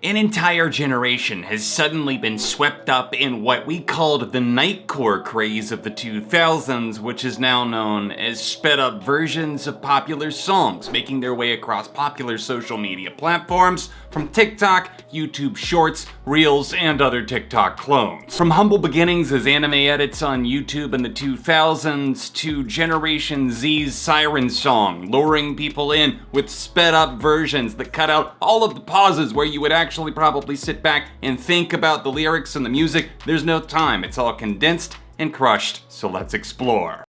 An entire generation has suddenly been swept up in what we called the Nightcore craze of the 2000s, which is now known as sped up versions of popular songs, making their way across popular social media platforms from TikTok, YouTube Shorts, Reels, and other TikTok clones. From humble beginnings as anime edits on YouTube in the 2000s to Generation Z's Siren Song, luring people in with sped up versions that cut out all of the pauses where you would actually probably sit back and think about the lyrics and the music. There's no time, it's all condensed and crushed, so let's explore.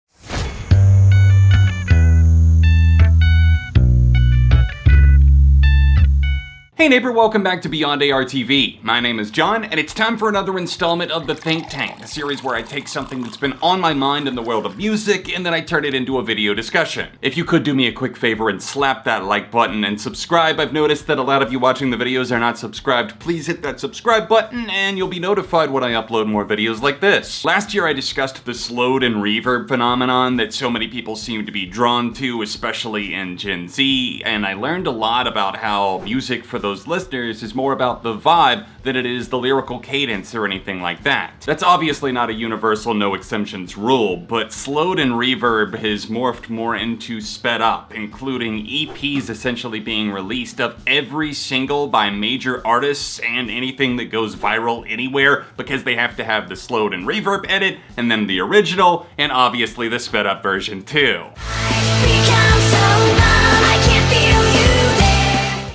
Hey neighbor, welcome back to Beyond ARTV. My name is John, and it's time for another installment of The Think Tank, the series where I take something that's been on my mind in the world of music, and then I turn it into a video discussion. If you could do me a quick favor and slap that like button and subscribe. I've noticed that a lot of you watching the videos are not subscribed. Please hit that subscribe button, and you'll be notified when I upload more videos like this. Last year I discussed the slowed and reverb phenomenon that so many people seem to be drawn to, especially in Gen Z, and I learned a lot about how music for those listeners is more about the vibe than it is the lyrical cadence or anything like that. That's obviously not a universal no exceptions rule, but slowed and reverb has morphed more into sped up, including EPs essentially being released of every single by major artists and anything that goes viral anywhere because they have to have the slowed and reverb edit and then the original and obviously the sped up version too.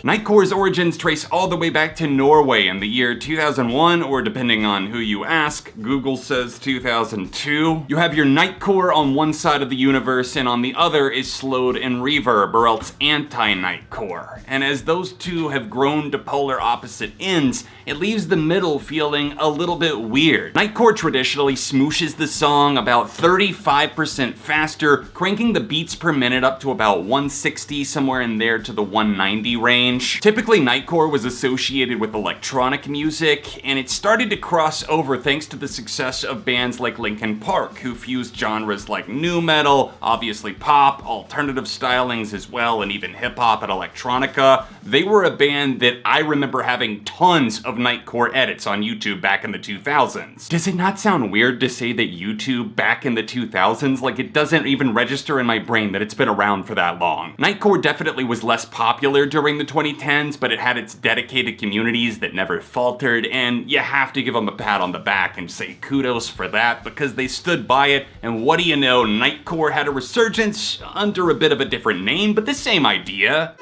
Nightcore's origins trace all the way back to Norway in the year 2001, or depending on who you ask, Google says 2002. You have your Nightcore on one side of the universe, and on the other is slowed and reverb, or else anti-Nightcore. And as those two have grown to polar opposite ends, it leaves the middle feeling a little bit weird. Nightcore traditionally smooshes the song about 35% faster, cranking the beats per minute up to about 160, somewhere in there to the 190 range. Typically, Nightcore was associated with electronic music, and it started to cross over thanks to the success of bands like Linkin Park, who fused genres like nu metal, obviously pop, alternative stylings as well, and even hip-hop and electronica. They were a band that I remember having tons of Nightcore edits on YouTube back in the 2000s. Does it not sound weird to say that YouTube back in the 2000s? Like, it doesn't even register in my brain that it's been around for that long. Nightcore definitely was less popular during the 2010s, but it had its dedicated communities that never faltered, and you have to give them a pat on the back and say kudos for that because they stood by it, and what do you know, Nightcore had a resurgence under a bit of a different name, but the same idea.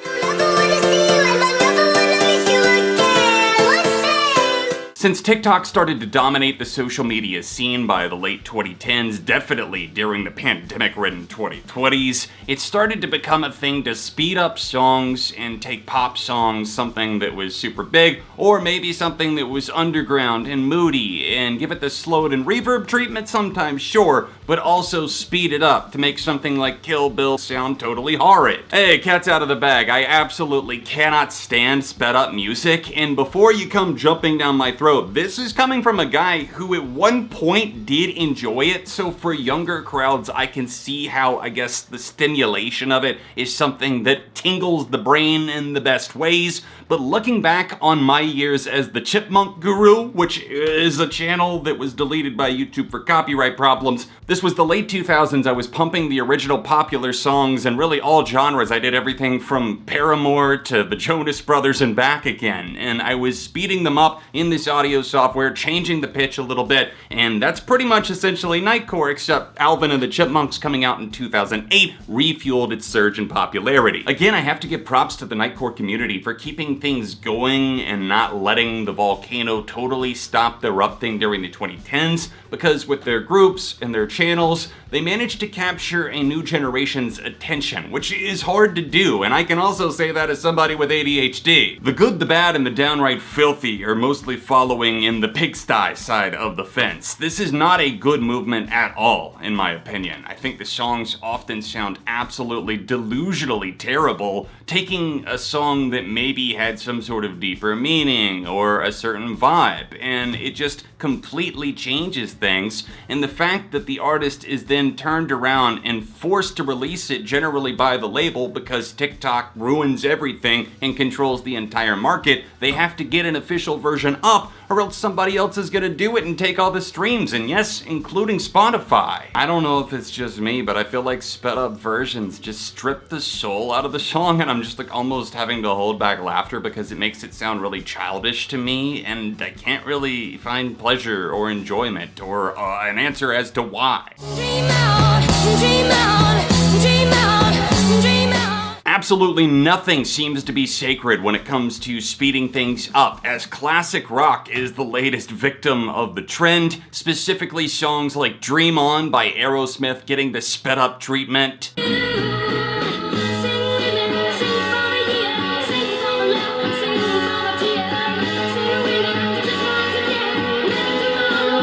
Since TikTok started to dominate the social media scene by the late 2010s, definitely during the pandemic-ridden 2020s, it started to become a thing to speed up songs and take pop songs, something that was super big, or maybe something that was underground and moody, and give it the slowed and reverb treatment sometimes, sure, but also speed it up to make something like Kill Bill sound totally horrid. Hey, cat's out of the bag. I absolutely cannot stand sped up music, and before you come jumping down my throat, this is coming from a guy who at one point did enjoy it, so for younger crowds I can see how, I guess, the stimulation of it is something that tingles the brain in the best ways, but looking back on my years as the Chipmunk Guru, which is a channel that was deleted by YouTube for copyright problems, this was the late 2000s, I was pumping the original popular songs and really all genres. I did everything from Paramore to the Jonas Brothers and back again, and I was speeding them up in this audio software, changing the pitch a little bit, and that's pretty much essentially Nightcore, except Alvin and the Chipmunks coming out in 2008 refueled its surge in popularity. Again, I have to give props to the Nightcore community for keeping things going and not letting the volcano totally stop erupting during the 2010s, because with their groups and their channels, they managed to capture a new generation's attention, which is hard to do, and I can also say that as somebody with ADHD. The good, the bad, and the downright filthy are mostly following in the pigsty side of the fence. This is not a good movement at all, in my opinion. I think the songs often sound absolutely delusionally terrible, taking a song that maybe had some sort of deeper meaning or a certain vibe, and it just completely changes things, and the fact that the artist is then then turned around and forced to release it generally by the label because TikTok ruins everything and controls the entire market. They have to get an official version up or else somebody else is gonna do it and take all the streams, and yes, including Spotify. I don't know if it's just me, but I feel like sped up versions just strip the soul out of the song, and I'm just like almost having to hold back laughter because it makes it sound really childish to me, and I can't really find pleasure or enjoyment or an answer as to why. Dream on, dream on, dream on, dream on. Absolutely nothing seems to be sacred when it comes to speeding things up, as classic rock is the latest victim of the trend, specifically songs like Dream On by Aerosmith getting the sped up treatment.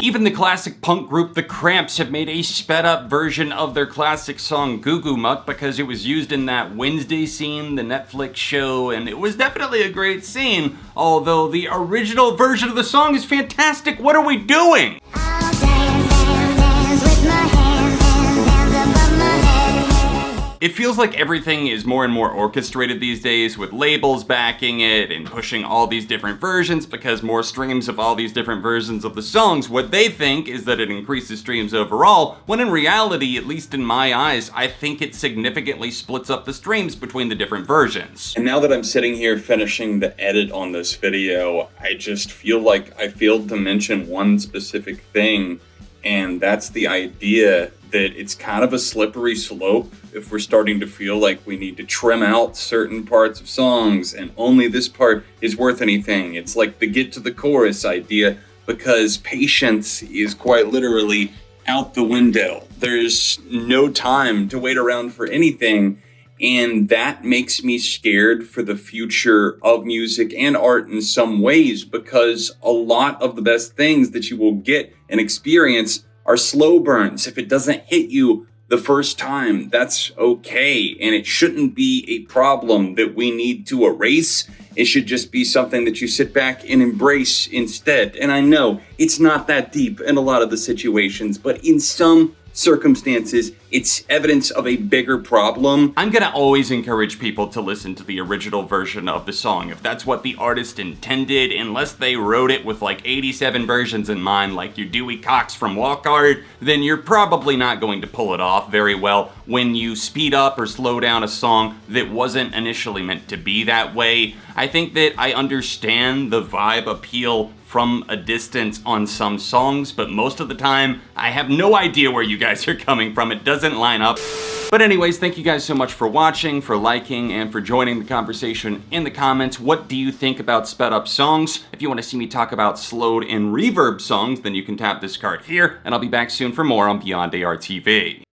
Even the classic punk group The Cramps have made a sped up version of their classic song Goo Goo Muck because it was used in that Wednesday Scene, the Netflix show, and it was definitely a great scene, although the original version of the song is fantastic. What are we doing? I'll dance, dance, dance with my hands above my head. It feels like everything is more and more orchestrated these days, with labels backing it and pushing all these different versions because more streams of all these different versions of the songs. What they think is that it increases streams overall, when in reality, at least in my eyes, I think it significantly splits up the streams between the different versions. And now that I'm sitting here finishing the edit on this video, I just feel like I failed to mention one specific thing, and that's the idea that it's kind of a slippery slope if we're starting to feel like we need to trim out certain parts of songs and only this part is worth anything. It's like the get to the chorus idea, because patience is quite literally out the window. There's no time to wait around for anything, and that makes me scared for the future of music and art in some ways, because a lot of the best things that you will get and experience are slow burns. If it doesn't hit you the first time, that's okay, and it shouldn't be a problem that we need to erase. It should just be something that you sit back and embrace instead. And I know it's not that deep in a lot of the situations, but in some circumstances, it's evidence of a bigger problem. I'm gonna always encourage people to listen to the original version of the song if that's what the artist intended, unless they wrote it with like 87 versions in mind like you Dewey Cox from Walk Hard, then you're probably not going to pull it off very well when you speed up or slow down a song that wasn't initially meant to be that way. I think that I understand the vibe appeal from a distance on some songs, but most of the time, I have no idea where you guys are coming from. It doesn't line up. But anyways, thank you guys so much for watching, for liking, and for joining the conversation in the comments. What do you think about sped up songs? If you want to see me talk about slowed and reverb songs, then you can tap this card here, and I'll be back soon for more on Beyond ARTV.